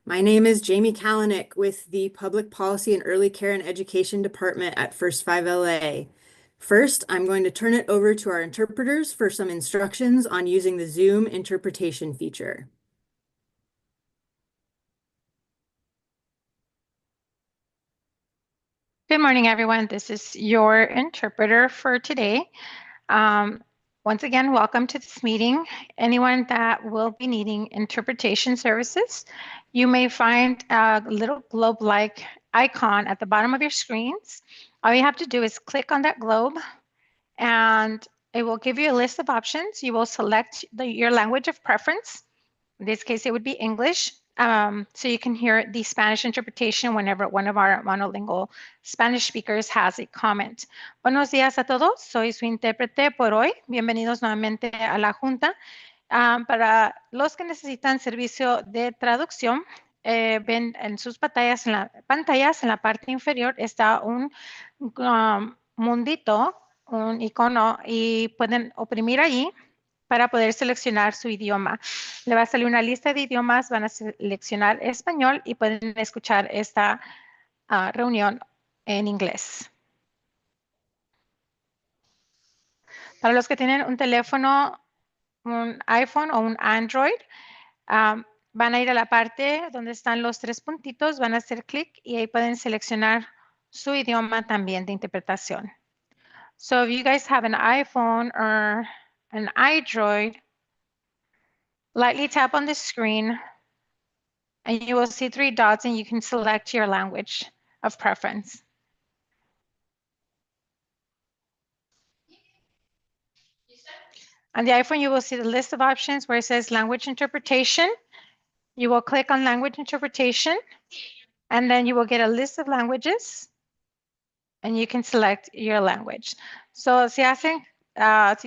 My name is Jamie Kalanick with the Public Policy and Early Care and Education Department at First 5LA. First, I'm going to turn it over to our interpreters for some instructions on using the Zoom interpretation feature. Good morning, everyone. This is your interpreter for today. Once again, welcome to this meeting. Anyone that will be needing interpretation services, you may find a little globe-like icon at the bottom of your screens. All you have to do is click on that globe and it will give you a list of options. You will select your language of preference. In this case, it would be English. So you can hear the Spanish interpretation whenever one of our monolingual Spanish speakers has a comment. Buenos días a todos, soy su intérprete por hoy. Bienvenidos nuevamente a la Junta. Para los que necesitan servicio de traducción, ven en sus pantallas en la parte inferior está un mundito, un icono, y pueden oprimir allí para poder seleccionar su idioma. Le va a salir una lista de idiomas, van a seleccionar español y pueden escuchar esta reunión en inglés. Para los que tienen un teléfono, un iPhone o un Android, van a ir a la parte donde están los tres puntitos, van a hacer clic y ahí pueden seleccionar su idioma también de interpretación. So if you guys have an iPhone or an Android, lightly tap on the screen and you will see three dots and you can select your language of preference. On the iPhone, you will see the list of options where it says language interpretation. You will click on language interpretation and then you will get a list of languages and you can select your language. So si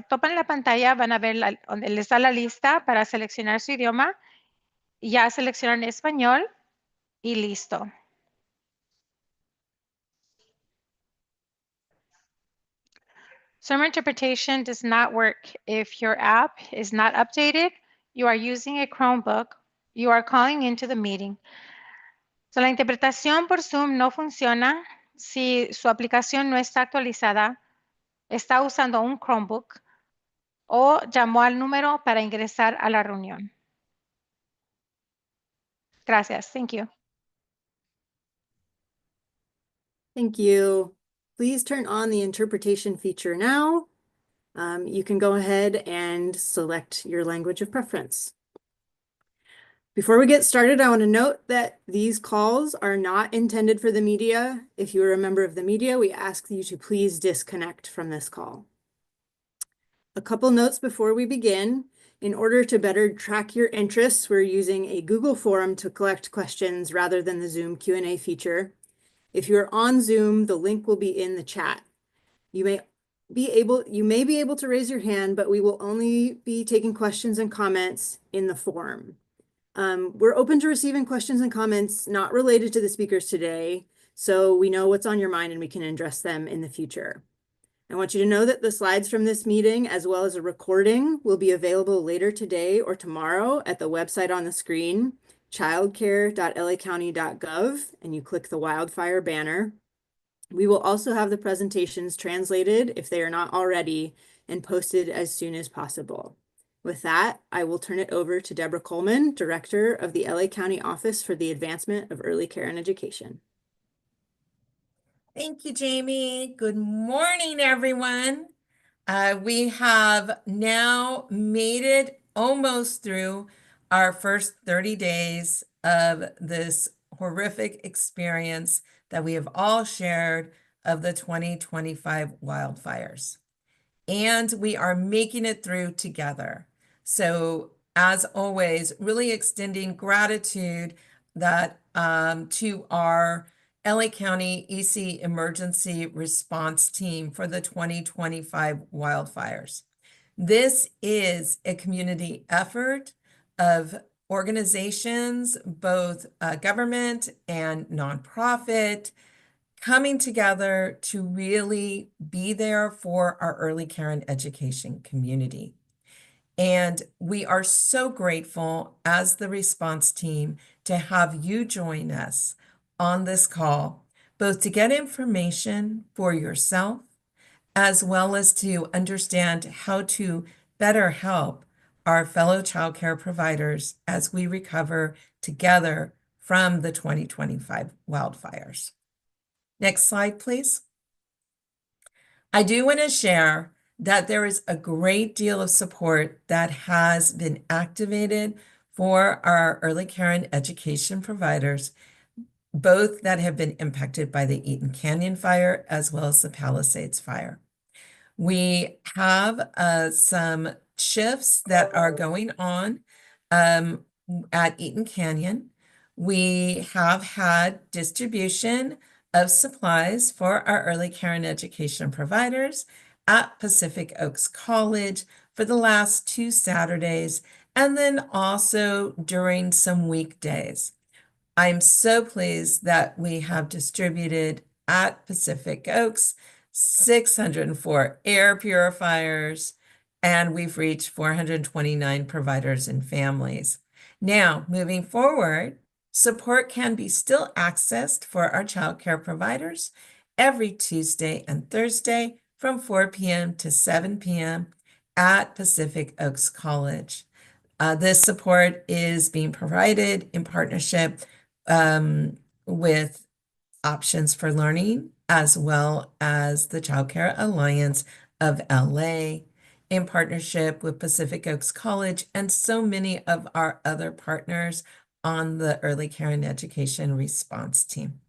topan la pantalla, van a ver donde les da la lista para seleccionar su idioma. Ya seleccionan español y listo. Sermon interpretation does not work if your app is not updated, you are using a Chromebook, you are calling into the meeting. So, la interpretación por Zoom no funciona si su aplicación no está actualizada, está usando un Chromebook o llamó al número para ingresar a la reunión. Gracias. Thank you. Thank you. Please turn on the interpretation feature now. You can go ahead and select your language of preference. Before we get started, I want to note that these calls are not intended for the media. If you are a member of the media, we ask you to please disconnect from this call. A couple notes before we begin. In order to better track your interests, we're using a Google form to collect questions rather than the Zoom Q&A feature. If you're on Zoom, the link will be in the chat. You may be able to raise your hand, but we will only be taking questions and comments in the form. We're open to receiving questions and comments not related to the speakers today, so we know what's on your mind and we can address them in the future. I want you to know that the slides from this meeting, as well as a recording, will be available later today or tomorrow at the website on the screen, childcare.lacounty.gov, and you click the wildfire banner. We will also have the presentations translated if they are not already and posted as soon as possible. With that, I will turn it over to Deborah Coleman, Director of the LA County Office for the Advancement of Early Care and Education. Thank you, Jamie. Good morning, everyone. We have now made it almost through our first 30 days of this horrific experience that we have all shared of the 2025 wildfires. And we are making it through together. So as always, really extending gratitude to our LA County ECE Emergency Response Team for the 2025 wildfires. This is a community effort of organizations, both government and nonprofit, coming together to really be there for our early care and education community. And we are so grateful as the response team to have you join us on this call, both to get information for yourself, as well as to understand how to better help our fellow childcare providers as we recover together from the 2025 wildfires. Next slide, please. I do want to share that there is a great deal of support that has been activated for our early care and education providers, both that have been impacted by the Eaton Canyon fire as well as the Palisades fire. We have some shifts that are going on at Eaton Canyon. We have had distribution of supplies for our early care and education providers at Pacific Oaks College for the last 2 Saturdays, and then also during some weekdays. I'm so pleased that we have distributed at Pacific Oaks 604 air purifiers, and we've reached 429 providers and families. Now, moving forward, support can be still accessed for our childcare providers every Tuesday and Thursday from 4 p.m. to 7 p.m. at Pacific Oaks College. This support is being provided in partnership with Options for Learning, as well as the Child Care Alliance of LA, in partnership with Pacific Oaks College and so many of our other partners on the early care and education response team.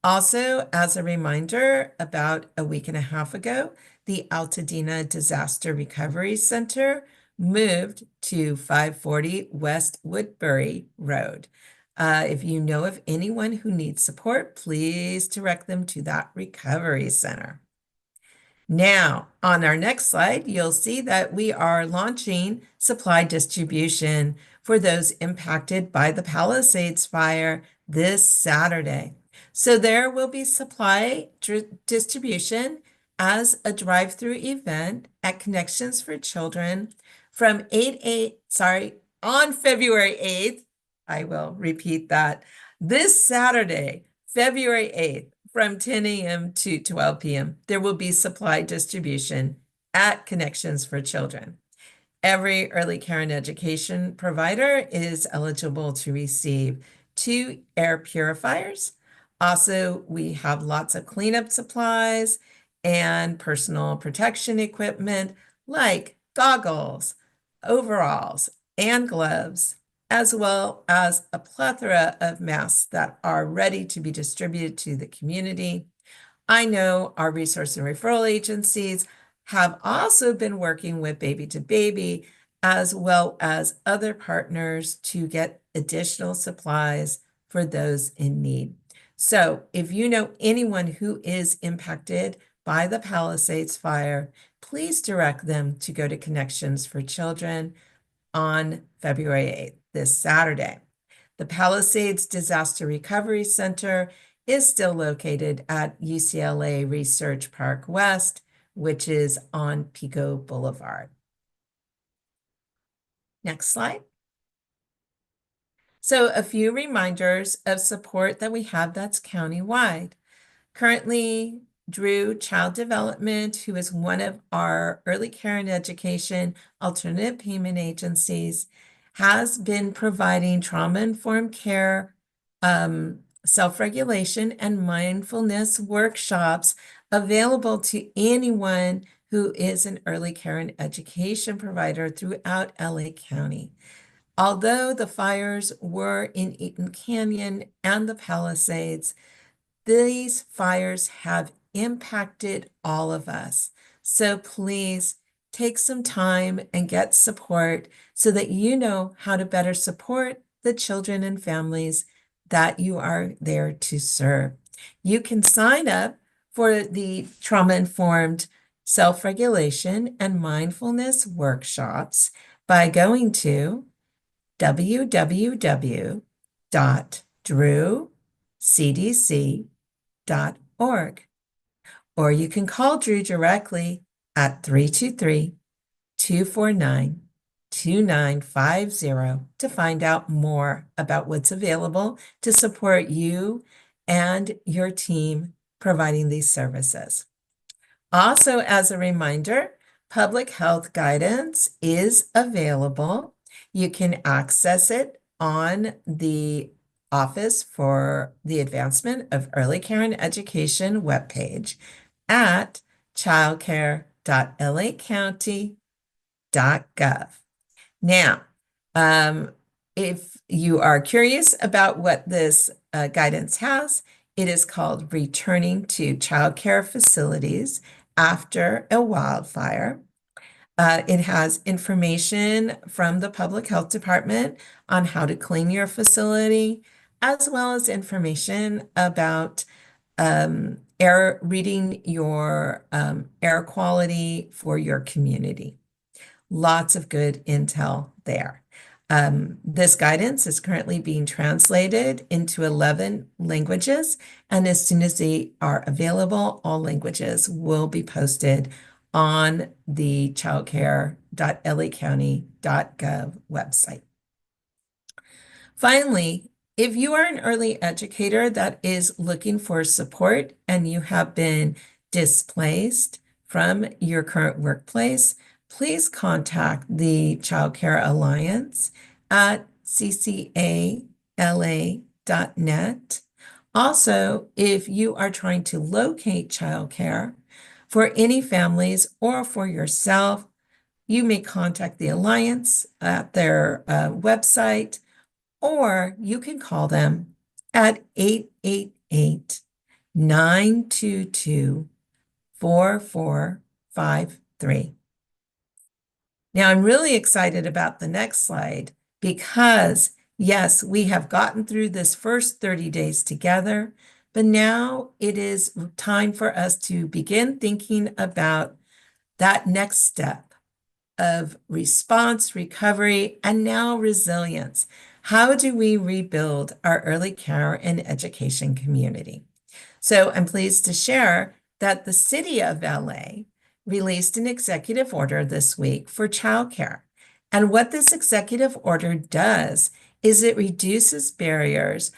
Also, as a reminder, about a week and a half ago, the Altadena Disaster Recovery Center moved to 540 West Woodbury Road. If you know of anyone who needs support, please direct them to that recovery center. Now, on our next slide, you'll see that we are launching supply distribution for those impacted by the Palisades fire this Saturday. So there will be supply distribution as a drive-through event at Connections for Children from on February 8th. I will repeat that. This Saturday, February 8th, from 10 a.m. to 12 p.m., there will be supply distribution at Connections for Children. Every early care and education provider is eligible to receive 2 air purifiers. Also, we have lots of cleanup supplies and personal protection equipment like goggles, overalls, and gloves, as well as a plethora of masks that are ready to be distributed to the community. I know our resource and referral agencies have also been working with Baby to Baby, as well as other partners to get additional supplies for those in need. So if you know anyone who is impacted by the Palisades fire, please direct them to go to Connections for Children on February 8th, this Saturday. The Palisades Disaster Recovery Center is still located at UCLA Research Park West, which is on Pico Boulevard. Next slide. So a few reminders of support that we have that's countywide. Currently, Drew Child Development, who is one of our early care and education alternative payment agencies, has been providing trauma-informed care, self-regulation, and mindfulness workshops available to anyone who is an early care and education provider throughout LA County. Although the fires were in Eaton Canyon and the Palisades, these fires have impacted all of us. So please take some time and get support so that you know how to better support the children and families that you are there to serve. You can sign up for the trauma-informed self-regulation and mindfulness workshops by going to www.drewcdc.org, or you can call Drew directly at 323-249-2999. 2950 to find out more about what's available to support you and your team providing these services. Also, as a reminder, public health guidance is available. You can access it on the Office for the Advancement of Early Care and Education webpage at childcare.lacounty.gov. Now, if you are curious about what this guidance has, it is called Returning to Childcare Facilities After a Wildfire. It has information from the Public Health Department on how to clean your facility, as well as information about reading your air quality for your community. Lots of good intel there. This guidance is currently being translated into 11 languages, and as soon as they are available, all languages will be posted on the childcare.lacounty.gov website. Finally, if you are an early educator that is looking for support and you have been displaced from your current workplace, please contact the Child Care Alliance at ccala.net. Also, if you are trying to locate childcare for any families or for yourself, you may contact the Alliance at their website, or you can call them at 888-922-4453. Now, I'm really excited about the next slide because, yes, we have gotten through this first 30 days together, but now it is time for us to begin thinking about that next step of response, recovery, and now resilience. How do we rebuild our early care and education community? So I'm pleased to share that the City of LA released an executive order this week for childcare. And what this executive order does is it reduces barriers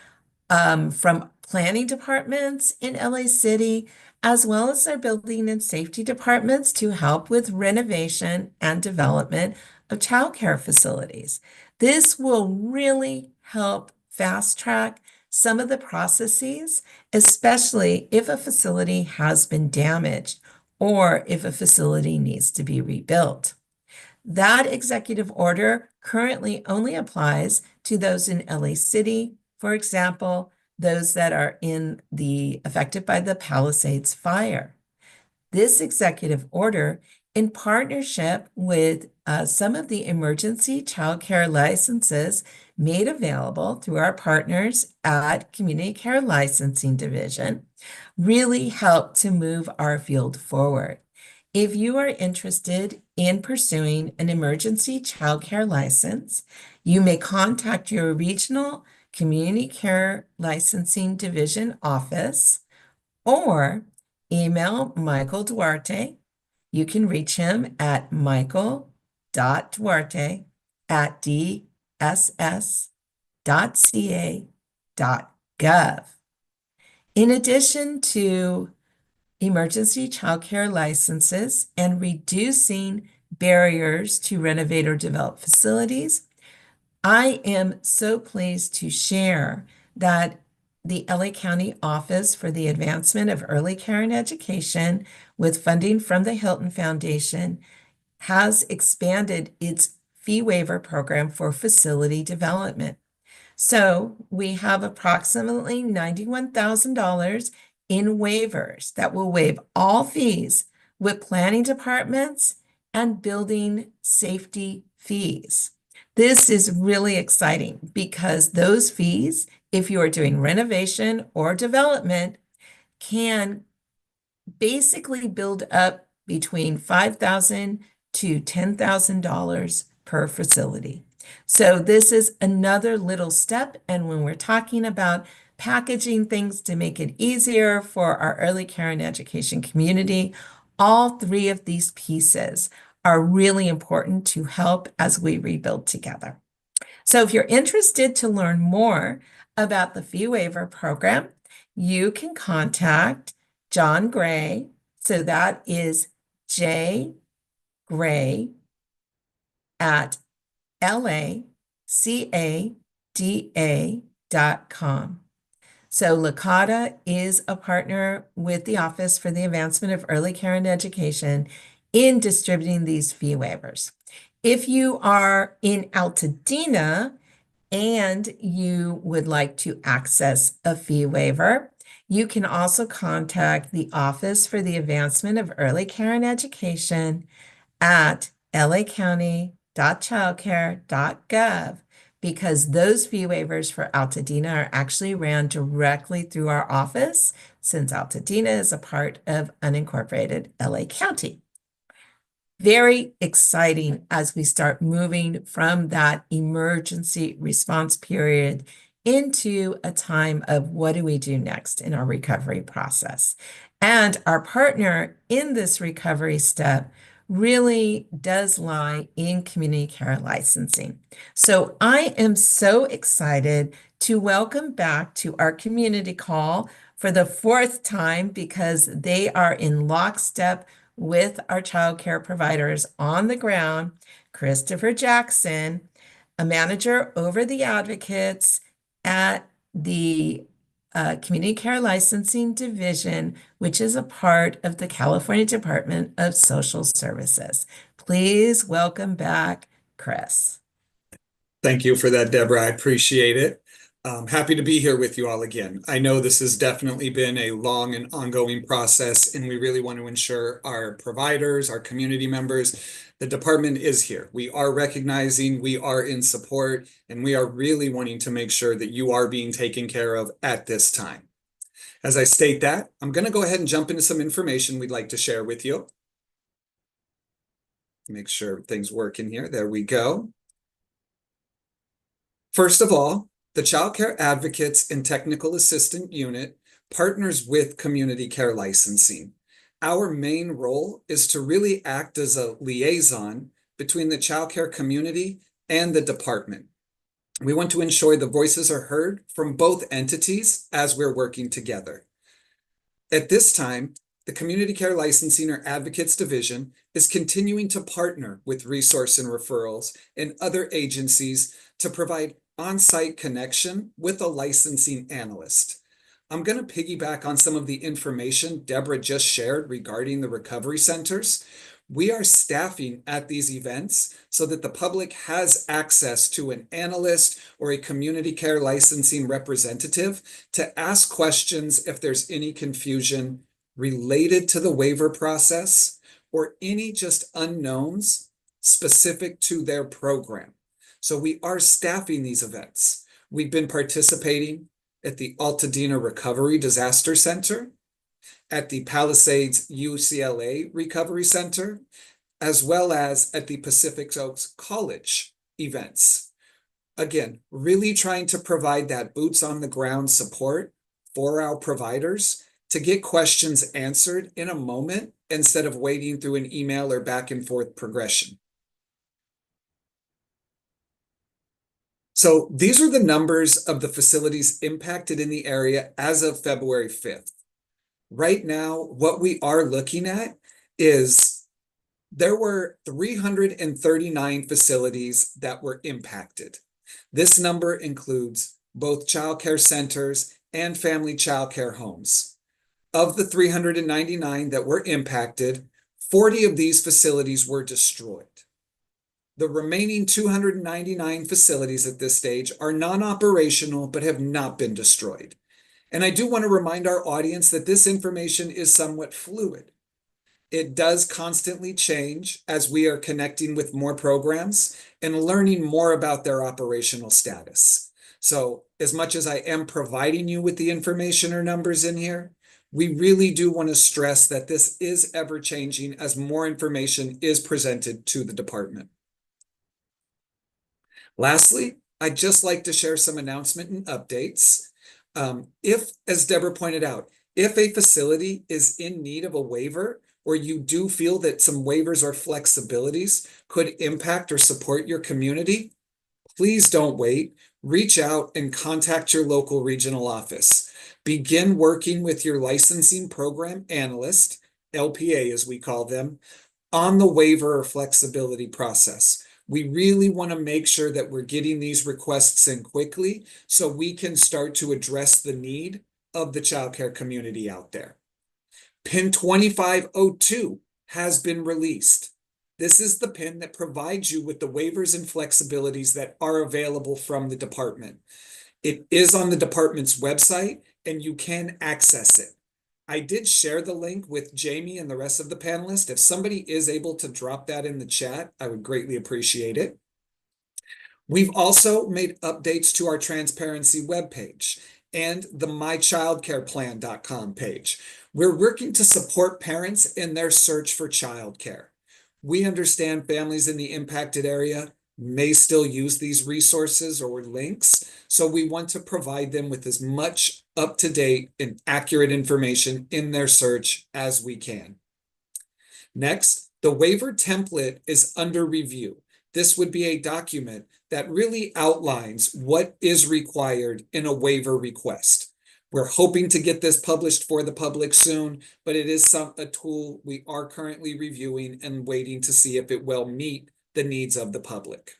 from planning departments in LA City, as well as their building and safety departments to help with renovation and development of childcare facilities. This will really help fast track some of the processes, especially if a facility has been damaged or if a facility needs to be rebuilt. That executive order currently only applies to those in LA City, for example, those that are affected by the Palisades fire. This executive order, in partnership with some of the emergency childcare licenses made available through our partners at Community Care Licensing Division, really helped to move our field forward. If you are interested in pursuing an emergency childcare license, you may contact your regional Community Care Licensing Division office or email Michael Duarte. You can reach him at michael.duarte@dss.ca.gov. In addition to emergency childcare licenses and reducing barriers to renovate or develop facilities, I am so pleased to share that the LA County Office for the Advancement of Early Care and Education, with funding from the Hilton Foundation, has expanded its fee waiver program for facility development. So we have approximately $91,000 in waivers that will waive all fees with planning departments and building safety fees. This is really exciting because those fees, if you are doing renovation or development, can basically build up between $5,000 to $10,000 per facility. So this is another little step. And when we're talking about packaging things to make it easier for our early care and education community, all three of these pieces are really important to help as we rebuild together. So if you're interested to learn more about the fee waiver program, you can contact John Gray. So that is J. Gray at lacada.com. So LACADA is a partner with the Office for the Advancement of Early Care and Education in distributing these fee waivers. If you are in Altadena and you would like to access a fee waiver, you can also contact the Office for the Advancement of Early Care and Education at lacounty.childcare.gov, because those fee waivers for Altadena are actually ran directly through our office, since Altadena is a part of unincorporated LA County. Very exciting as we start moving from that emergency response period into a time of what do we do next in our recovery process. And our partner in this recovery step really does lie in community care licensing. So I am so excited to welcome back to our community call for the fourth time, because they are in lockstep with our child care providers on the ground, Christopher Jackson, a manager over the advocates at the Community Care Licensing Division, which is a part of the California Department of Social Services. Please welcome back, Chris. Thank you for that, Deborah. I appreciate it. Happy to be here with you all again. I know this has definitely been a long and ongoing process, and we really want to ensure our providers, our community members, the department is here. We are recognizing, we are in support, and we are really wanting to make sure that you are being taken care of at this time. As I state that, I'm going to go ahead and jump into some information we'd like to share with you. Make sure things work in here. There we go. First of all, the Child Care Advocates and Technical Assistant Unit partners with Community Care Licensing. Our main role is to really act as a liaison between the child care community and the department. We want to ensure the voices are heard from both entities as we're working together. At this time, the Community Care Licensing or Advocates Division is continuing to partner with Resource and Referrals and other agencies to provide on-site connection with a licensing analyst. I'm going to piggyback on some of the information Deborah just shared regarding the recovery centers. We are staffing at these events so that the public has access to an analyst or a community care licensing representative to ask questions if there's any confusion related to the waiver process or any just unknowns specific to their program. So we are staffing these events. We've been participating at the Altadena Recovery Disaster Center, at the Palisades UCLA Recovery Center, as well as at the Pacific Oaks College events. Again, really trying to provide that boots on the ground support for our providers to get questions answered in a moment instead of waiting through an email or back and forth progression. So these are the numbers of the facilities impacted in the area as of February 5th. Right now, what we are looking at is there were 339 facilities that were impacted. This number includes both child care centers and family child care homes. Of the 399 that were impacted, 40 of these facilities were destroyed. The remaining 299 facilities at this stage are non-operational but have not been destroyed. And I do want to remind our audience that this information is somewhat fluid. It does constantly change as we are connecting with more programs and learning more about their operational status. So as much as I am providing you with the information or numbers in here, we really do want to stress that this is ever changing as more information is presented to the department. Lastly, I'd just like to share some announcement and updates. If, as Deborah pointed out, if a facility is in need of a waiver or you do feel that some waivers or flexibilities could impact or support your community, please don't wait. Reach out and contact your local regional office. Begin working with your licensing program analyst, LPA as we call them, on the waiver or flexibility process. We really want to make sure that we're getting these requests in quickly so we can start to address the need of the childcare community out there. PIN 2502 has been released. This is the PIN that provides you with the waivers and flexibilities that are available from the department. It is on the department's website and you can access it. I did share the link with Jamie and the rest of the panelists. If somebody is able to drop that in the chat, I would greatly appreciate it. We've also made updates to our transparency webpage and the mychildcareplan.com page. We're working to support parents in their search for childcare. We understand families in the impacted area may still use these resources or links, so we want to provide them with as much up-to-date and accurate information in their search as we can. Next, the waiver template is under review. This would be a document that really outlines what is required in a waiver request. We're hoping to get this published for the public soon, but it is a tool we are currently reviewing and waiting to see if it will meet the needs of the public.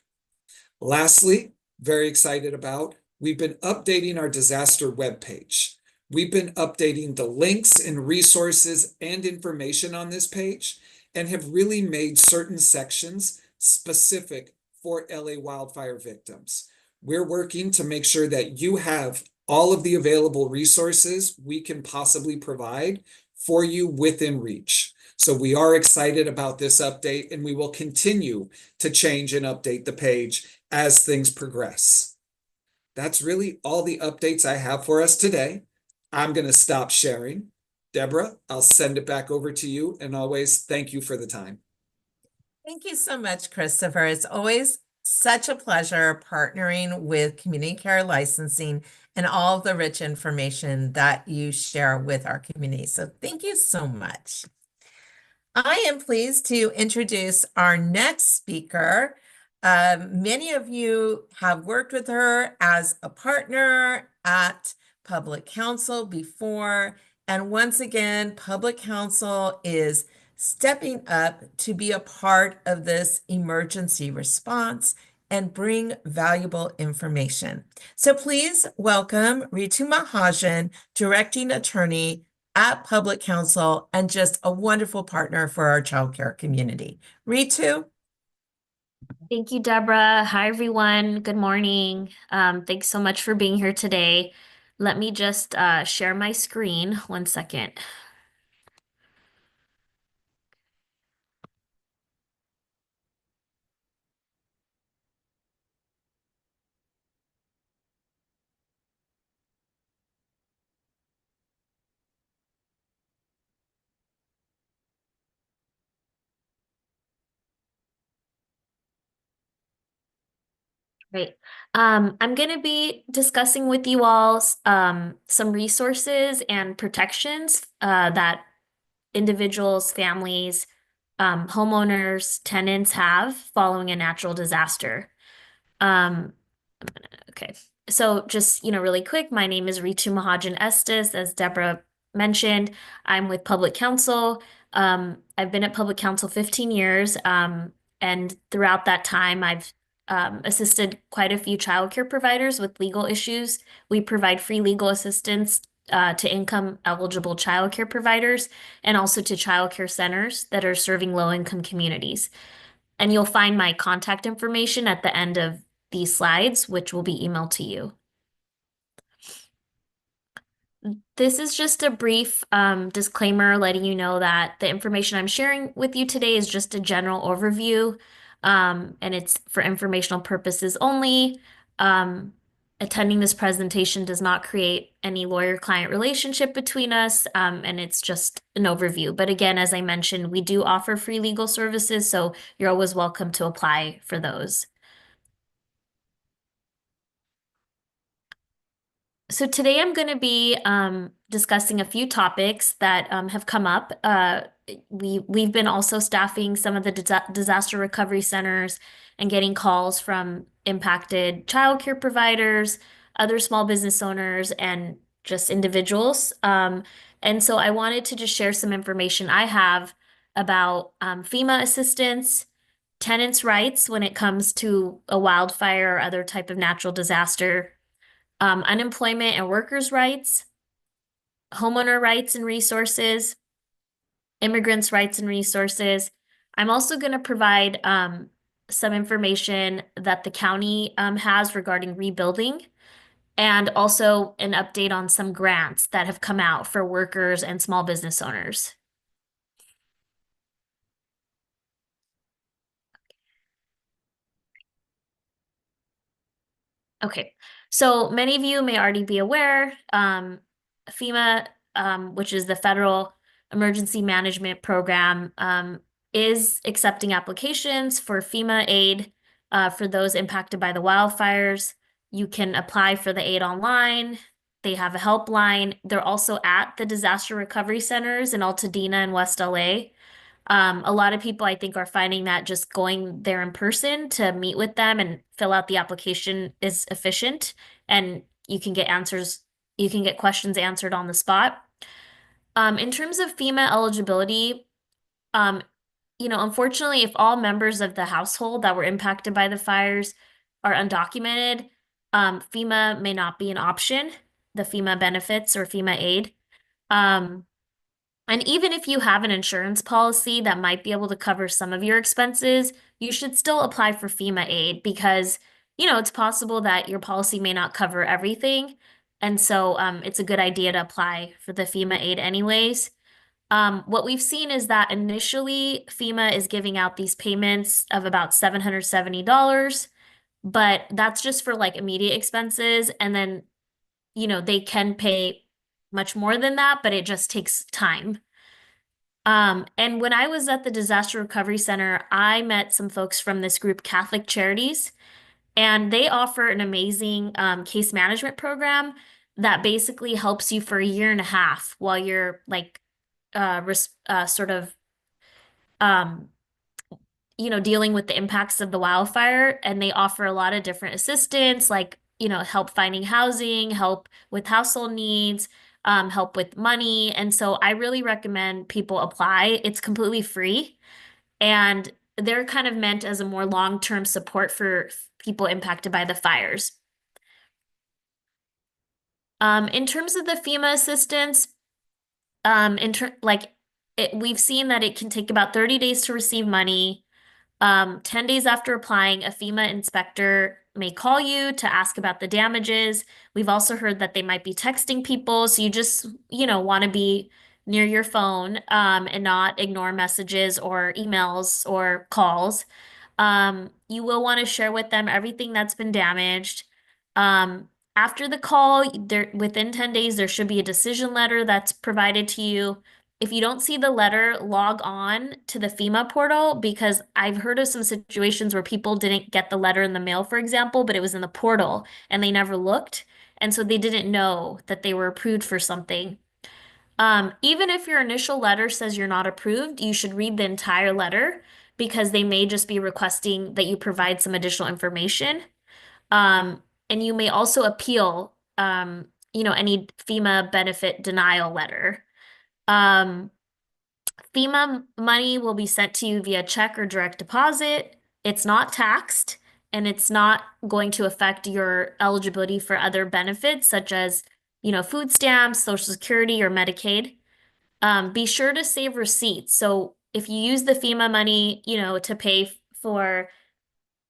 Lastly, very excited about, we've been updating our disaster webpage. We've been updating the links and resources and information on this page and have really made certain sections specific for LA wildfire victims. We're working to make sure that you have all of the available resources we can possibly provide for you within reach. So we are excited about this update and we will continue to change and update the page as things progress. That's really all the updates I have for us today. I'm going to stop sharing. Deborah, I'll send it back over to you, and always thank you for the time. Thank you so much, Christopher. It's always such a pleasure partnering with Community Care Licensing and all the rich information that you share with our community. So thank you so much. I am pleased to introduce our next speaker. Many of you have worked with her as a partner at Public Counsel before. And once again, Public Counsel is stepping up to be a part of this emergency response and bring valuable information. So please welcome Ritu Mahajan, Directing Attorney at Public Counsel and just a wonderful partner for our childcare community. Ritu? Thank you, Deborah. Hi, everyone. Good morning. Thanks so much for being here today. Let me just share my screen. One second. Great. I'm going to be discussing with you all some resources and protections that individuals, families, homeowners, tenants have following a natural disaster. Okay. So just, really quick, my name is Ritu Mahajan Estes. As Deborah mentioned, I'm with Public Counsel. I've been at Public Counsel 15 years. And throughout that time, I've assisted quite a few childcare providers with legal issues. We provide free legal assistance to income eligible childcare providers and also to childcare centers that are serving low-income communities. And you'll find my contact information at the end of these slides, which will be emailed to you. This is just a brief disclaimer letting you know that the information I'm sharing with you today is just a general overview, and it's for informational purposes only. Attending this presentation does not create any lawyer-client relationship between us, and it's just an overview. But again, as I mentioned, we do offer free legal services, so you're always welcome to apply for those. So today I'm going to be discussing a few topics that have come up we've been also staffing some of the disaster recovery centers and getting calls from impacted childcare providers, other small business owners, and just individuals. And so I wanted to just share some information I have about FEMA assistance, tenants' rights when it comes to a wildfire or other type of natural disaster, unemployment and workers' rights, homeowner rights and resources, immigrants' rights and resources. I'm also going to provide some information that the county has regarding rebuilding, and also an update on some grants that have come out for workers and small business owners. Okay, so many of you may already be aware, FEMA, which is the Federal Emergency Management Program, is accepting applications for FEMA aid for those impacted by the wildfires. You can apply for the aid online. They have a helpline. They're also at the disaster recovery centers in Altadena and West LA. A lot of people, I think, are finding that just going there in person to meet with them and fill out the application is efficient, and you can get questions answered on the spot. In terms of FEMA eligibility, unfortunately, if all members of the household that were impacted by the fires are undocumented, FEMA may not be an option, the FEMA benefits or FEMA aid. And even if you have an insurance policy that might be able to cover some of your expenses, you should still apply for FEMA aid because, it's possible that your policy may not cover everything. And so it's a good idea to apply for the FEMA aid anyways. What we've seen is that initially FEMA is giving out these payments of about $770, but that's just for like immediate expenses. And then, they can pay much more than that, but it just takes time. And when I was at the Disaster Recovery Center, I met some folks from this group, Catholic Charities, and they offer an amazing case management program that basically helps you for a year and a half while you're like sort of um, dealing with the impacts of the wildfire. And they offer a lot of different assistance, like, help finding housing, help with household needs, help with money. And so I really recommend people apply. It's completely free. And they're kind of meant as a more long-term support for people impacted by the fires. In terms of the FEMA assistance, we've seen that it can take about 30 days to receive money. 10 days after applying, a FEMA inspector may call you to ask about the damages. We've also heard that they might be texting people, so you just, want to be near your phone and not ignore messages or emails or calls. You will want to share with them everything that's been damaged. After the call, within 10 days, there should be a decision letter that's provided to you. If you don't see the letter, log on to the FEMA portal, because I've heard of some situations where people didn't get the letter in the mail, for example, but it was in the portal and they never looked. And so they didn't know that they were approved for something. Even if your initial letter says you're not approved, you should read the entire letter because they may just be requesting that you provide some additional information. And you may also appeal, any FEMA benefit denial letter. FEMA money will be sent to you via check or direct deposit. It's not taxed, and it's not going to affect your eligibility for other benefits such as, food stamps, Social Security, or Medicaid. Be sure to save receipts. So if you use the FEMA money, to pay for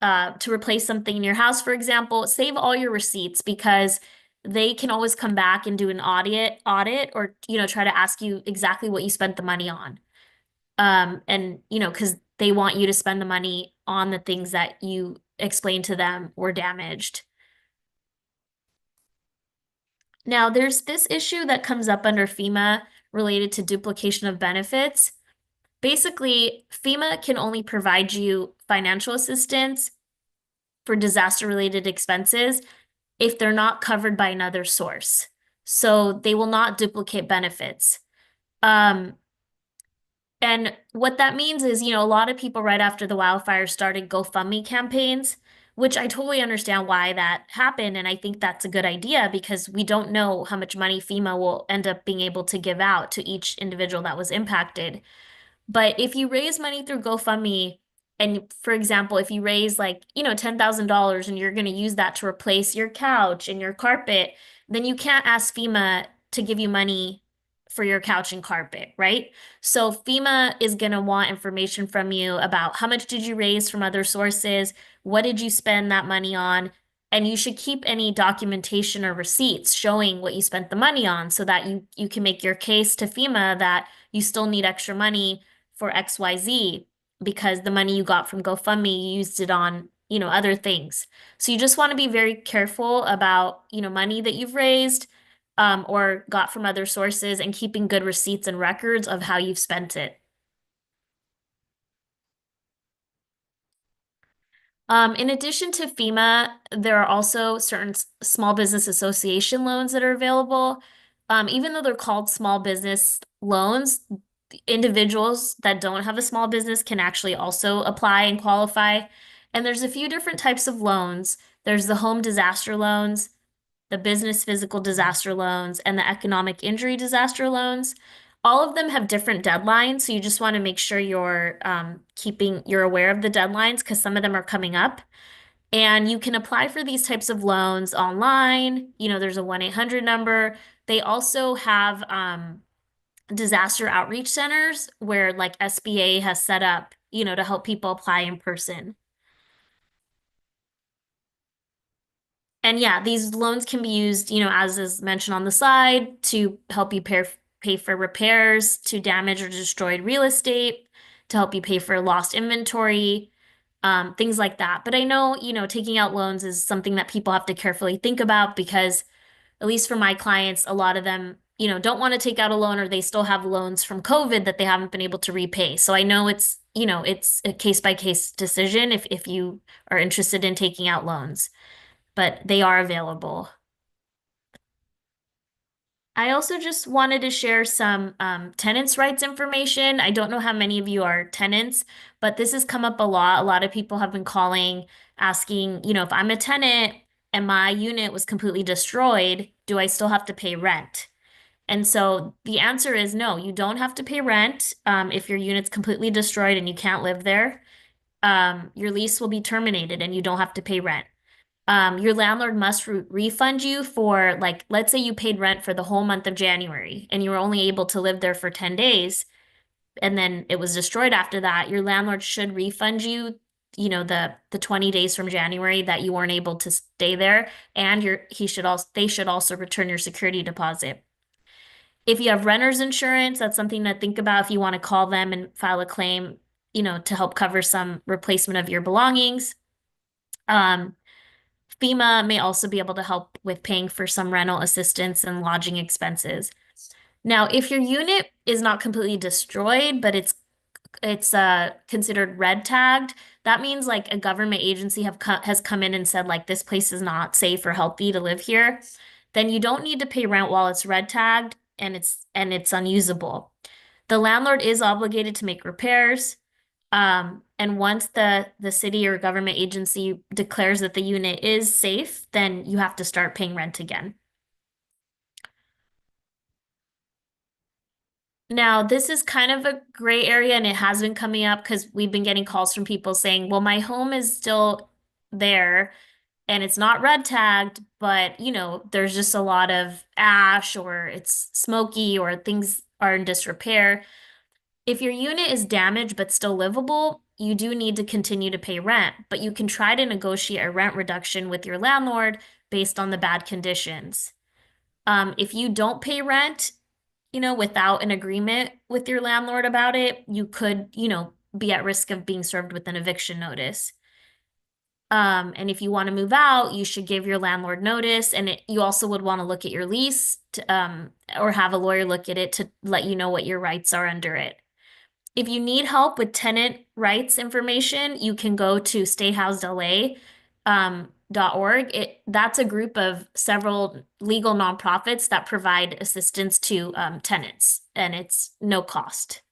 to replace something in your house, for example, save all your receipts because they can always come back and do an audit or, try to ask you exactly what you spent the money on. And, because they want you to spend the money on the things that you explained to them were damaged. Now, there's this issue that comes up under FEMA related to duplication of benefits. Basically, FEMA can only provide you financial assistance for disaster-related expenses if they're not covered by another source. So they will not duplicate benefits. And what that means is, a lot of people right after the wildfires started GoFundMe campaigns, which I totally understand why that happened. And I think that's a good idea because we don't know how much money FEMA will end up being able to give out to each individual that was impacted. But if you raise money through GoFundMe, and for example, if you raise like, $10,000 and you're going to use that to replace your couch and your carpet, then you can't ask FEMA to give you money for your couch and carpet, right? So FEMA is going to want information from you about how much did you raise from other sources? What did you spend that money on? And you should keep any documentation or receipts showing what you spent the money on so that you can make your case to FEMA that you still need extra money for XYZ because the money you got from GoFundMe, you used it on, other things. So you just want to be very careful about, money that you've raised or got from other sources and keeping good receipts and records of how you've spent it. In addition to FEMA, there are also certain small business association loans that are available. Even though they're called small business loans, individuals that don't have a small business can actually also apply and qualify. And there's a few different types of loans. There's the home disaster loans, the business physical disaster loans, and the economic injury disaster loans. All of them have different deadlines, so you just want to make sure you're aware of the deadlines because some of them are coming up. And you can apply for these types of loans online. There's a 1-800 number. They also have disaster outreach centers where like SBA has set up, to help people apply in person. And yeah, these loans can be used, as is mentioned on the slide, to help you pay for repairs to damaged or destroyed real estate, to help you pay for lost inventory, things like that. But I know, taking out loans is something that people have to carefully think about because, at least for my clients, a lot of them, don't want to take out a loan or they still have loans from COVID that they haven't been able to repay. So I know it's a case by case decision if you are interested in taking out loans, but they are available. I also just wanted to share some tenants' rights information. I don't know how many of you are tenants, but this has come up a lot. A lot of people have been calling, asking, if I'm a tenant and my unit was completely destroyed, do I still have to pay rent? And so the answer is no, you don't have to pay rent if your unit's completely destroyed and you can't live there. Your lease will be terminated and you don't have to pay rent. Your landlord must refund you for, like, let's say you paid rent for the whole month of January and you were only able to live there for 10 days and then it was destroyed after that. Your landlord should refund you, the 20 days from January that you weren't able to stay there, and they should also return your security deposit. If you have renter's insurance, that's something to think about if you want to call them and file a claim, to help cover some replacement of your belongings. FEMA may also be able to help with paying for some rental assistance and lodging expenses. Now, if your unit is not completely destroyed, but it's considered red tagged, that means like a government agency has come in and said like this place is not safe or healthy to live here, then you don't need to pay rent while it's red tagged and it's unusable. The landlord is obligated to make repairs. And once the city or government agency declares that the unit is safe, then you have to start paying rent again. Now, this is kind of a gray area and it has been coming up because we've been getting calls from people saying, well, my home is still there and it's not red tagged, but there's just a lot of ash or it's smoky or things are in disrepair. If your unit is damaged but still livable, you do need to continue to pay rent, but you can try to negotiate a rent reduction with your landlord based on the bad conditions. If you don't pay rent, without an agreement with your landlord about it, you could, be at risk of being served with an eviction notice. And if you want to move out, you should give your landlord notice, and you also would want to look at your lease or have a lawyer look at it to let you know what your rights are under it. If you need help with tenant rights information, you can go to stayhousedla.org. That's a group of several legal nonprofits that provide assistance to tenants, and it's no cost.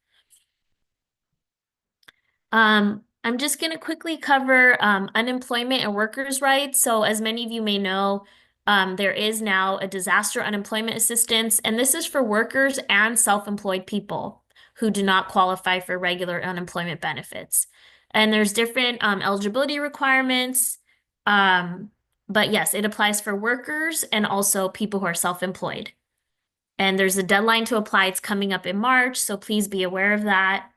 I'm just going to quickly cover unemployment and workers' rights. So as many of you may know, there is now a disaster unemployment assistance, and this is for workers and self-employed people who do not qualify for regular unemployment benefits. And there's different eligibility requirements. But yes, it applies for workers and also people who are self-employed. And there's a deadline to apply. It's coming up in March, so please be aware of that.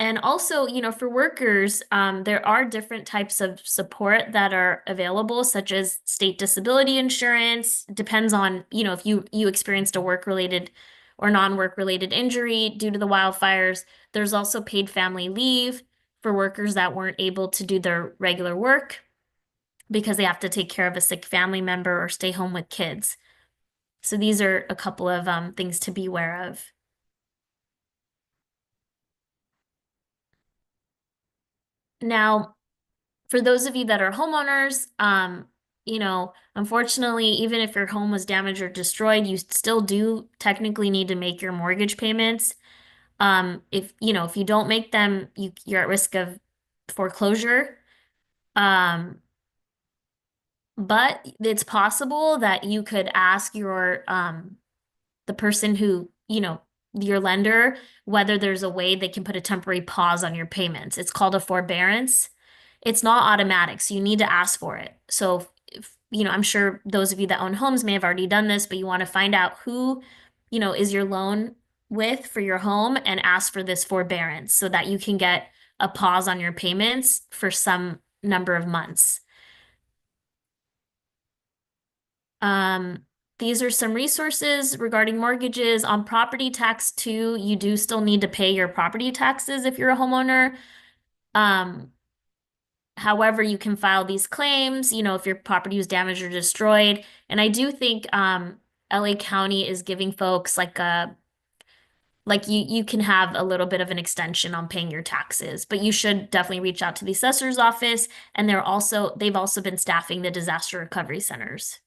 And also, for workers, there are different types of support that are available, such as state disability insurance. Depends on, if you experienced a work-related or non-work-related injury due to the wildfires. There's also paid family leave for workers that weren't able to do their regular work because they have to take care of a sick family member or stay home with kids. So these are a couple of things to be aware of. Now, for those of you that are homeowners, unfortunately, even if your home was damaged or destroyed, you still do technically need to make your mortgage payments. If you don't make them, you're at risk of foreclosure. But it's possible that you could ask the person who, your lender, whether there's a way they can put a temporary pause on your payments. It's called a forbearance. It's not automatic, so you need to ask for it. So I'm sure those of you that own homes may have already done this, but you want to find out who, is your loan with for your home and ask for this forbearance so that you can get a pause on your payments for some number of months. These are some resources regarding mortgages. On property tax too, you do still need to pay your property taxes if you're a homeowner. However, you can file these claims, if your property was damaged or destroyed. And I do think LA County is giving folks you can have a little bit of an extension on paying your taxes, but you should definitely reach out to the assessor's office. And they've also been staffing the disaster recovery centers.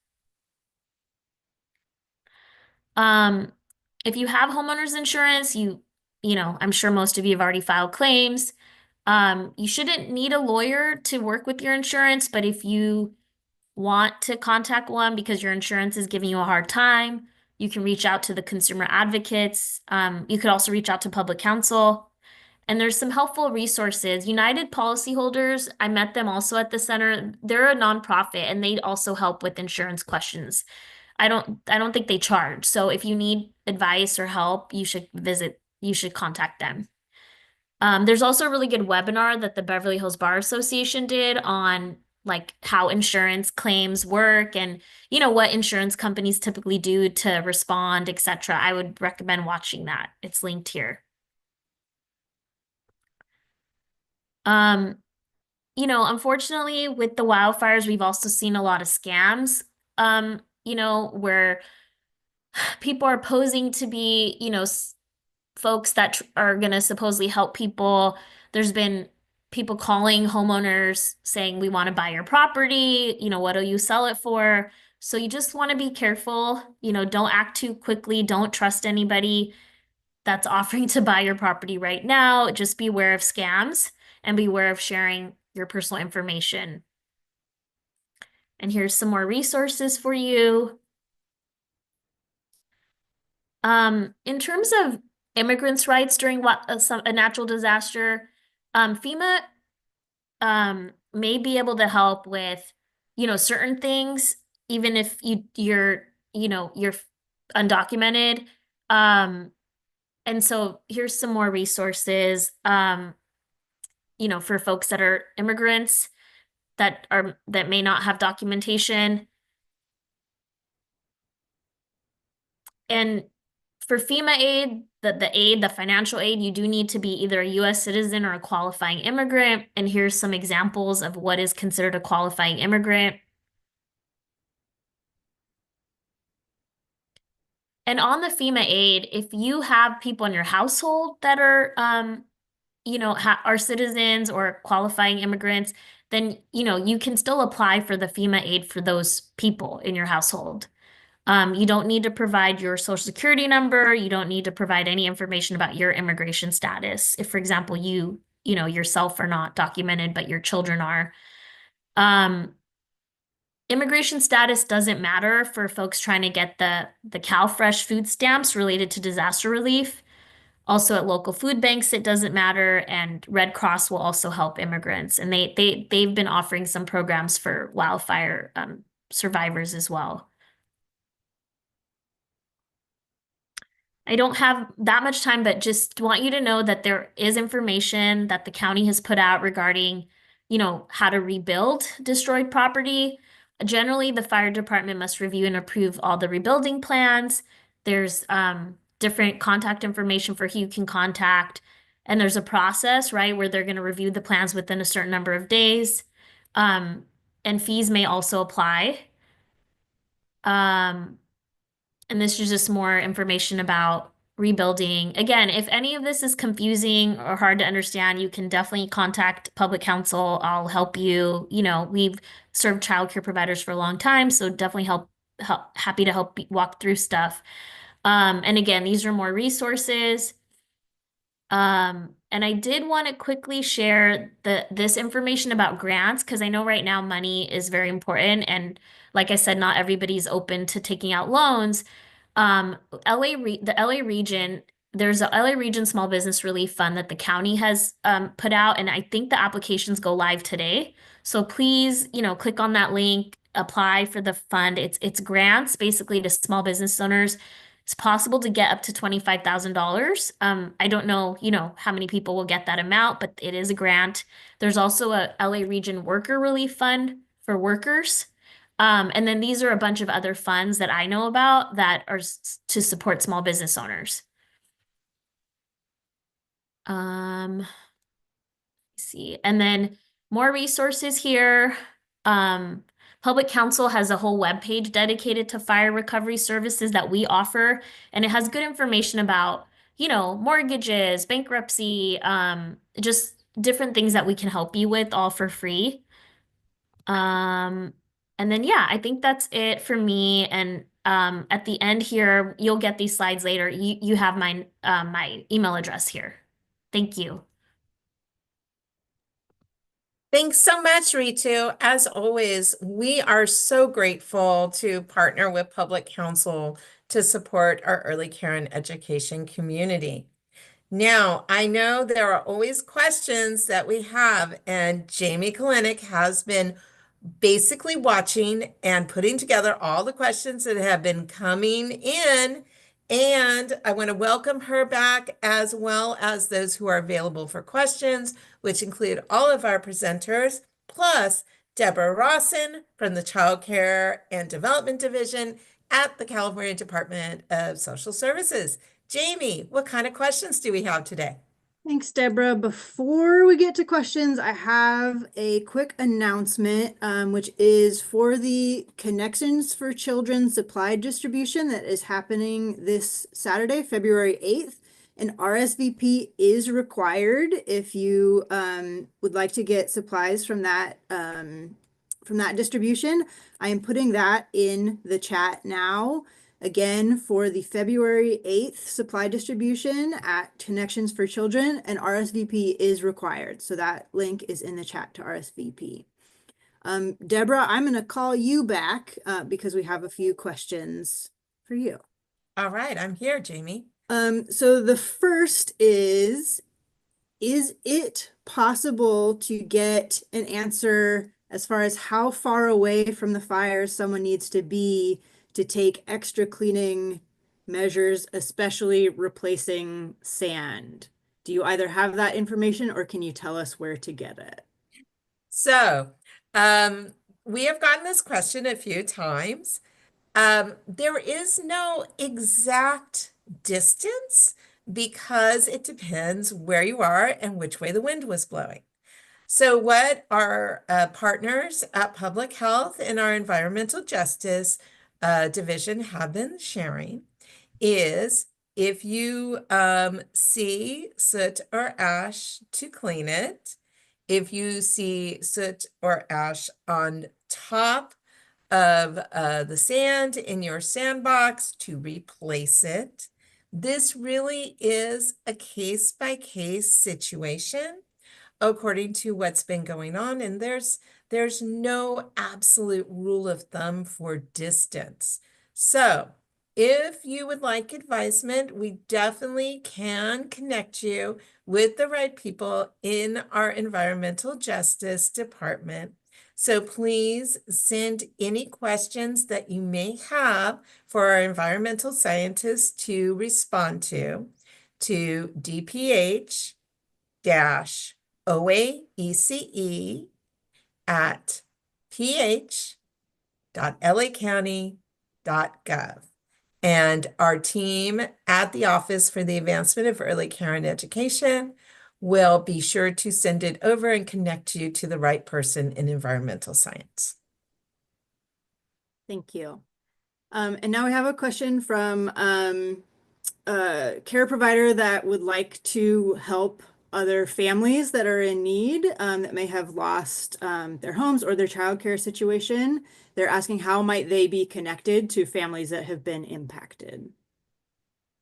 If you have homeowners insurance, I'm sure most of you have already filed claims. You shouldn't need a lawyer to work with your insurance, but if you want to contact one because your insurance is giving you a hard time, you can reach out to the consumer advocates. You could also reach out to public counsel. And there's some helpful resources. United Policyholders, I met them also at the center. They're a nonprofit and they also help with insurance questions. I don't think they charge. So if you need advice or help, you should contact them. There's also a really good webinar that the Beverly Hills Bar Association did on how insurance claims work and what insurance companies typically do to respond, etc. I would recommend watching that. It's linked here. Unfortunately, with the wildfires, we've also seen a lot of scams, where people are posing to be, folks that are going to supposedly help people. There's been people calling homeowners saying, we want to buy your property, what do you sell it for? So you just want to be careful, don't act too quickly, don't trust anybody that's offering to buy your property right now. Just be aware of scams and beware of sharing your personal information. And here's some more resources for you. In terms of immigrants' rights during a natural disaster, FEMA may be able to help with, certain things, even if you're undocumented. And so here's some more resources, for folks that are immigrants that may not have documentation. And for FEMA aid, the financial aid, you do need to be either a U.S. citizen or a qualifying immigrant. And here's some examples of what is considered a qualifying immigrant. And on the FEMA aid, if you have people in your household that are, are citizens or qualifying immigrants, then, you can still apply for the FEMA aid for those people in your household. You don't need to provide your social security number. You don't need to provide any information about your immigration status. If, for example, you know, yourself are not documented, but your children are. Immigration status doesn't matter for folks trying to get the CalFresh food stamps related to disaster relief. Also at local food banks, it doesn't matter, and Red Cross will also help immigrants, and they've been offering some programs for wildfire survivors as well. I don't have that much time, but just want you to know that there is information that the county has put out regarding, you know, how to rebuild destroyed property. Generally, the fire department must review and approve all the rebuilding plans. There's different contact information for who you can contact. And there's a process, right, where they're going to review the plans within a certain number of days. And fees may also apply. And this is just more information about rebuilding. Again, if any of this is confusing or hard to understand, you can definitely contact public counsel. I'll help you. You know, we've served childcare providers for a long time, so definitely happy to help walk through stuff. And again, these are more resources. And I did want to quickly share this information about grants because I know right now money is very important. And like I said, not everybody's open to taking out loans. The LA region, there's a LA Region Small Business Relief Fund that the county has put out, and I think the applications go live today. So please, you know, click on that link, apply for the fund. It's grants basically to small business owners. It's possible to get up to $25,000. I don't know, you know, how many people will get that amount, but it is a grant. There's also a LA Region Worker Relief Fund for workers. And then these are a bunch of other funds that I know about that are to support small business owners. Let's see, and then more resources here. Public Counsel has a whole web page dedicated to fire recovery services that we offer, and it has good information about, you know, mortgages, bankruptcy, just different things that we can help you with, all for free. And then yeah, I think that's it for me. And at the end here, you'll get these slides later. You have my my email address here. Thank you. Thanks so much, Ritu. As always, we are so grateful to partner with Public Counsel to support our early care and education community. Now, I know there are always questions that we have, and Jamie Kalinick has been basically watching and putting together all the questions that have been coming in. And I want to welcome her back, as well as those who are available for questions, which include all of our presenters, plus Deborah Rawson from the Child Care and Development Division at the California Department of Social Services. Jamie, what kind of questions do we have today? Thanks, Deborah. Before we get to questions, I have a quick announcement, which is for the Connections for Children supply distribution that is happening this Saturday, February 8th. An RSVP is required if you would like to get supplies from that distribution. I am putting that in the chat now. Again, for the February 8th supply distribution at Connections for Children, an RSVP is required. So that link is in the chat to RSVP. Deborah, I'm going to call you back because we have a few questions for you. All right, I'm here, Jamie. So the first is it possible to get an answer as far as how far away from the fire someone needs to be to take extra cleaning measures, especially replacing sand? Do you either have that information or can you tell us where to get it? So, we have gotten this question a few times. There is no exact distance because it depends where you are and which way the wind was blowing. So what our partners at Public Health and our Environmental Justice Division have been sharing is if you see soot or ash, to clean it. If you see soot or ash on top of the sand in your sandbox to replace it. This really is a case-by-case situation according to what's been going on, and there's no absolute rule of thumb for distance. So if you would like advisement, we definitely can connect you with the right people in our environmental justice department. So please send any questions that you may have for our environmental scientists to respond to DPH OAECE at ph.lacounty.gov. And our team at the Office for the Advancement of Early Care and Education will be sure to send it over and connect you to the right person in environmental science. Thank you. And now we have a question from a care provider that would like to help other families that are in need, that may have lost their homes or their childcare situation. They're asking how might they be connected to families that have been impacted?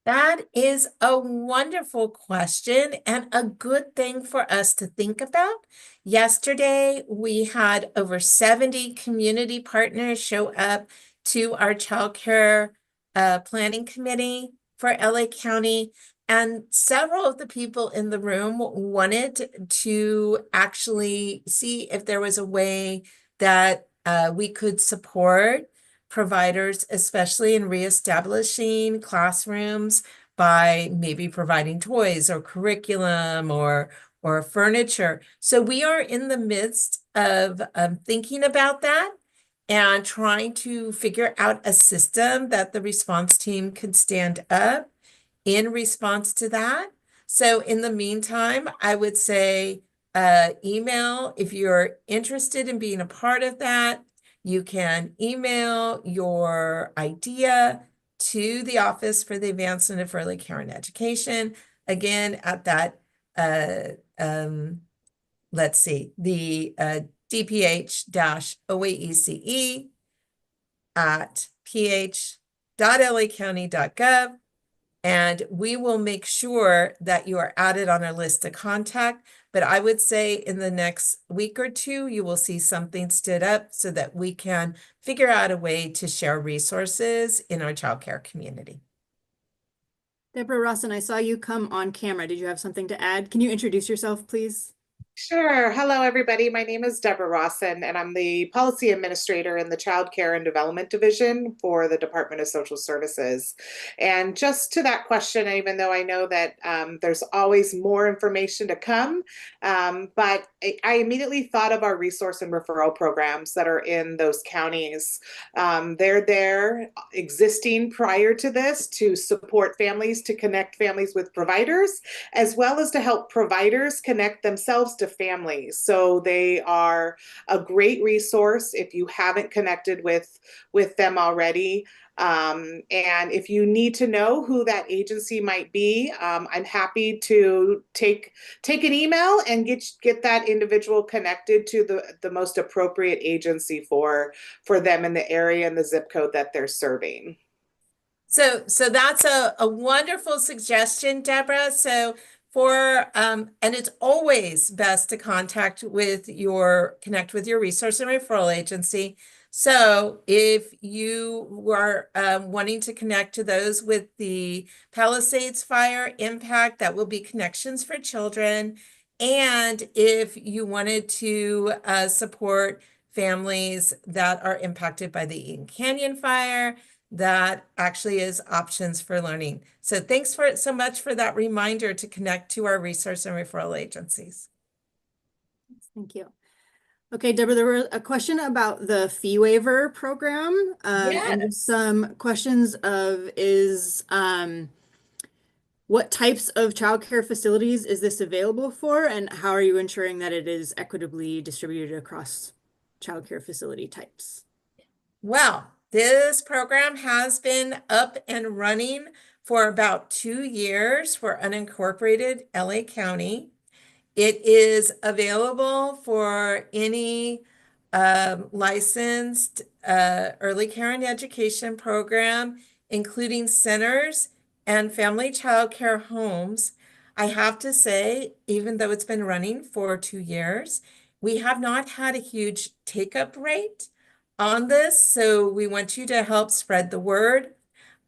That is a wonderful question and a good thing for us to think about. Yesterday, we had over 70 community partners show up to our childcare planning committee for LA County, and several of the people in the room wanted to actually see if there was a way that we could support providers, especially in reestablishing classrooms by maybe providing toys or curriculum or furniture. So we are in the midst of thinking about that and trying to figure out a system that the response team could stand up in response to that. So in the meantime, I would say email if you're interested in being a part of that. You can email your idea to the Office for the Advancement of Early Care and Education. Again, at that, let's see, the DPH-OAECE at ph.lacounty.gov. And we will make sure that you are added on our list to contact. But I would say in the next week or two, you will see something stood up so that we can figure out a way to share resources in our childcare community. Deborah Rawson, I saw you come on camera. Did you have something to add? Can you introduce yourself, please? Sure. Hello, everybody. My name is Deborah Rawson, and I'm the Policy Administrator in the Child Care and Development Division for the Department of Social Services. And just to that question, even though I know that there's always more information to come, but I immediately thought of our resource and referral programs that are in those counties. They're there existing prior to this to support families, to connect families with providers, as well as to help providers connect themselves to families. So they are a great resource if you haven't connected with them already. And if you need to know who that agency might be, I'm happy to take an email and get that individual connected to the most appropriate agency for them in the area and the zip code that they're serving. So that's a wonderful suggestion, Deborah. So and it's always best to connect with your resource and referral agency. So if you were wanting to connect to those with the Palisades fire impact, that will be Connections for Children. And if you wanted to support families that are impacted by the Eaton Canyon fire, that actually is Options for Learning. So thanks so much for that reminder to connect to our resource and referral agencies. Thank you. Okay, Deborah, there was a question about the fee waiver program, and some questions of what types of childcare facilities is this available for, and how are you ensuring that it is equitably distributed across childcare facility types? Well, this program has been up and running for about 2 years for unincorporated LA County. It is available for any licensed early care and education program, including centers and family child care homes. I have to say, even though it's been running for 2 years, we have not had a huge take-up rate on this, so we want you to help spread the word.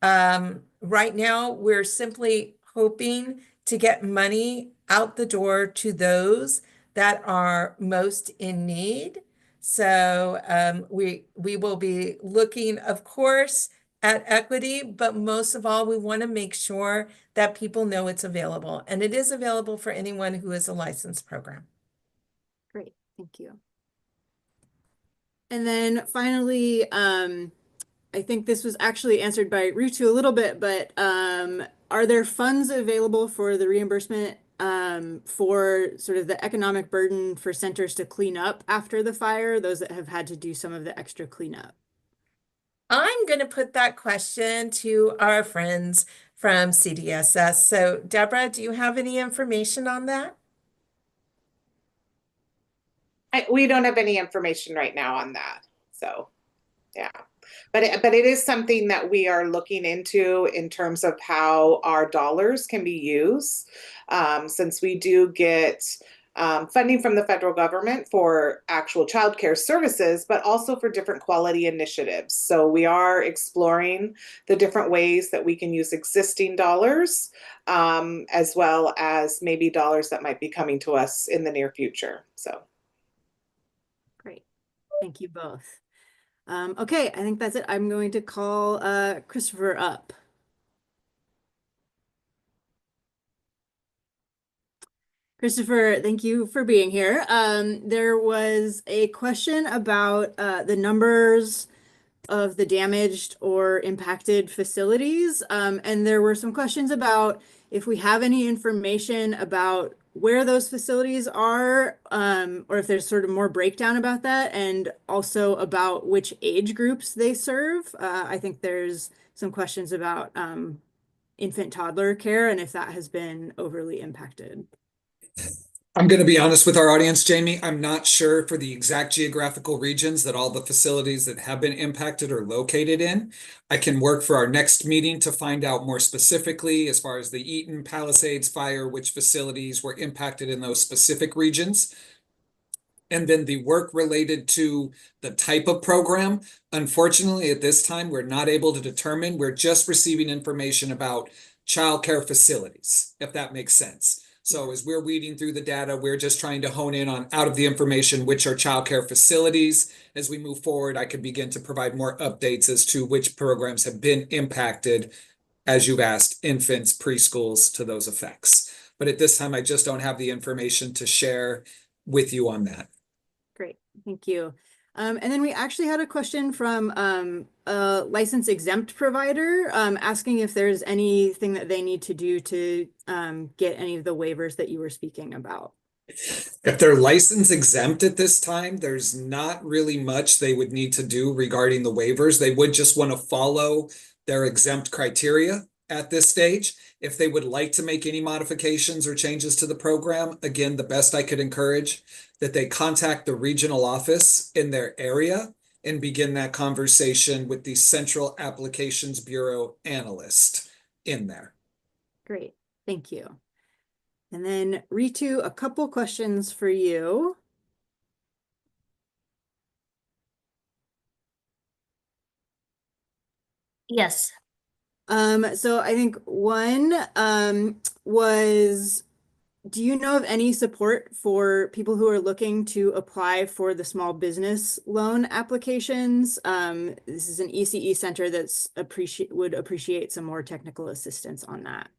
Right now, we're simply hoping to get money out the door to those that are most in need. So we will be looking, of course, at equity, but most of all, we want to make sure that people know it's available. And it is available for anyone who is a licensed program. Great, thank you. And then finally, I think this was actually answered by Rutu a little bit, but are there funds available for the reimbursement for sort of the economic burden for centers to clean up after the fire, those that have had to do some of the extra cleanup? I'm going to put that question to our friends from CDSS. So, Deborah, do you have any information on that? We don't have any information right now on that. So, yeah. But it is something that we are looking into in terms of how our dollars can be used, since we do get funding from the federal government for actual childcare services, but also for different quality initiatives. So we are exploring the different ways that we can use existing dollars, as well as maybe dollars that might be coming to us in the near future. So. Great, thank you both. Okay, I think that's it. I'm going to call Christopher up. Christopher, thank you for being here. There was a question about the numbers of the damaged or impacted facilities. And there were some questions about if we have any information about where those facilities are, or if there's sort of more breakdown about that, and also about which age groups they serve. I think there's some questions about infant toddler care and if that has been overly impacted. I'm going to be honest with our audience, Jamie. I'm not sure for the exact geographical regions that all the facilities that have been impacted are located in. I can work for our next meeting to find out more specifically as far as the Eaton Palisades fire, which facilities were impacted in those specific regions. And then the work related to the type of program. Unfortunately, at this time, we're not able to determine. We're just receiving information about childcare facilities, if that makes sense. So as we're weeding through the data, we're just trying to hone in on out of the information, which are childcare facilities. As we move forward, I can begin to provide more updates as to which programs have been impacted, as you've asked, infants, preschools, to those effects. But at this time, I just don't have the information to share with you on that. Great, thank you. And then we actually had a question from a license exempt provider asking if there's anything that they need to do to get any of the waivers that you were speaking about. If they're license exempt at this time, there's not really much they would need to do regarding the waivers. They would just want to follow their exempt criteria at this stage. If they would like to make any modifications or changes to the program, again, the best I could encourage that they contact the regional office in their area and begin that conversation with the Central Applications Bureau analyst in there. Great, thank you. And then Ritu, a couple questions for you. Yes. So I think one was, do you know of any support for people who are looking to apply for the small business loan applications? This is an ECE center that's would appreciate some more technical assistance on that.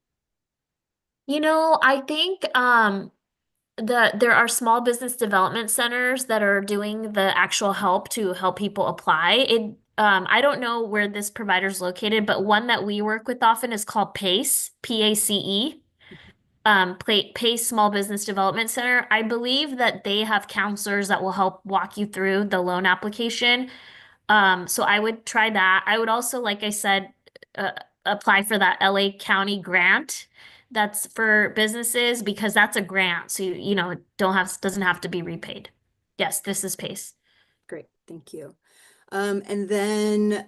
You know, I think there are small business development centers that are doing the actual help to help people apply. I don't know where this provider is located, but one that we work with often is called PACE, PACE. PACE Small Business Development Center. I believe that they have counselors that will help walk you through the loan application. So I would try that. I would also, like I said, apply for that LA County grant that's for businesses because that's a grant. So, you know, doesn't have to be repaid. Yes, this is PACE. Great. Thank you. And then,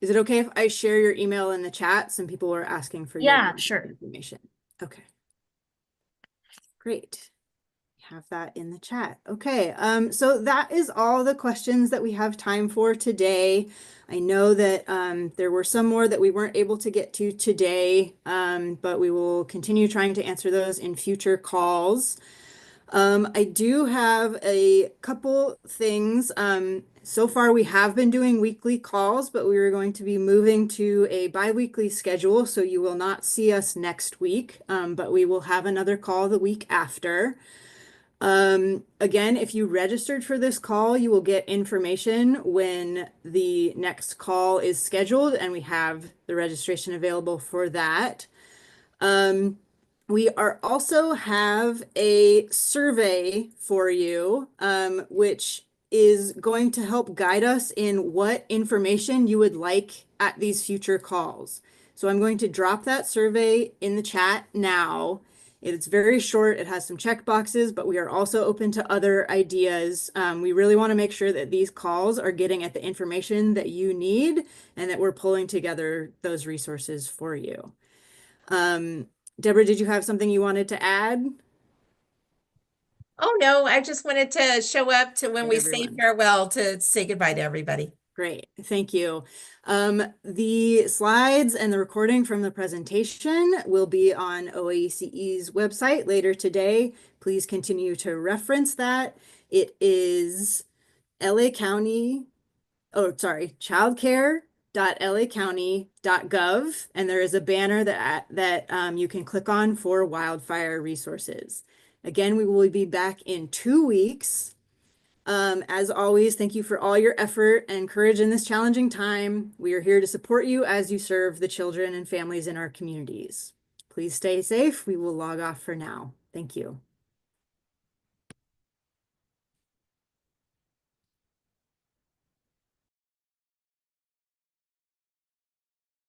is it okay if I share your email in the chat? Some people were asking for your Yeah, email sure. information. Okay. Great. Have that in the chat. Okay, so that is all the questions that we have time for today. I know that there were some more that we weren't able to get to today, but we will continue trying to answer those in future calls. I do have a couple things. So far, we have been doing weekly calls, but we are going to be moving to a bi-weekly schedule, so you will not see us next week, but we will have another call the week after. Again, if you registered for this call, you will get information when the next call is scheduled, and we have the registration available for that. We are also have a survey for you, which is going to help guide us in what information you would like at these future calls. So I'm going to drop that survey in the chat now. It's very short. It has some check boxes, but we are also open to other ideas. We really want to make sure that these calls are getting at the information that you need and that we're pulling together those resources for you. Deborah, did you have something you wanted to add? Oh, no, I just wanted to show up to when Hey, we say everyone. farewell to say goodbye to everybody. Great, thank you. The slides and the recording from the presentation will be on OACE's website later today. Please continue to reference that. It is LA County, oh, sorry, childcare.lacounty.gov, and there is a banner that you can click on for wildfire resources. Again, we will be back in 2 weeks. As always, thank you for all your effort and courage in this challenging time. We are here to support you as you serve the children and families in our communities. Please stay safe. We will log off for now. Thank you.